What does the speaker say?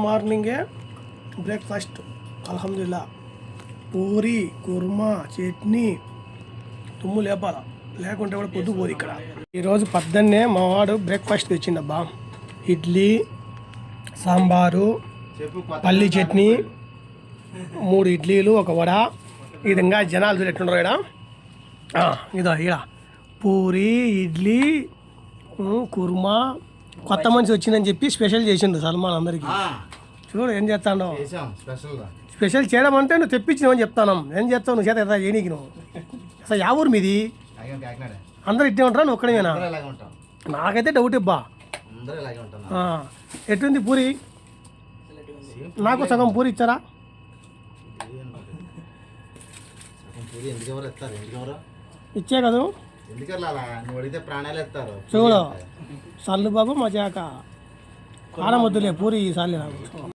మార్నింగే బ్రేక్ఫాస్ట్ అల్హమ్దుల్లా. పూరి, కుర్మా, చట్నీ, తుమ్ము లేపాల, లేకుంటే కూడా పొద్దు పోదు ఇక్కడ. ఈరోజు పొద్దున్నే మా వాడు బ్రేక్ఫాస్ట్ తెచ్చిండబ్బా. ఇడ్లీ, సాంబారు, పల్లి చట్నీ, 3 ఇడ్లీలు, 1 వడ. ఈ విధంగా జనాలు చూడు ఎట్లుంటారు ఇక్కడ. ఇదో ఇక్కడ పూరి, ఇడ్లీ, కుర్మా. కొత్త మనిషి వచ్చిందని చెప్పి స్పెషల్ చేసిండు సల్మాన్ అందరికి. చూడు ఏం చేస్తాడో. స్పెషల్ చేయడం అంటే నువ్వు తెప్పించినావని చెప్తాను. ఏం చేస్తావు నువ్వు? చేత ఎట్లా చేయనీకి నువ్వు? అసలు యా ఊరు మీది? అందరు ఇట్టే ఉంటారా? నువ్వు ఒక్కడేనా? నాకైతే డౌట్ ఇబ్బా. ఎట్లుంది పూరి? నాకు సగం పూరి ఇచ్చారా? ఇచ్చే కదా చూడు. సల్లు బాబు మజాక కారం వద్దులే, పూరి సార్లే నాకు.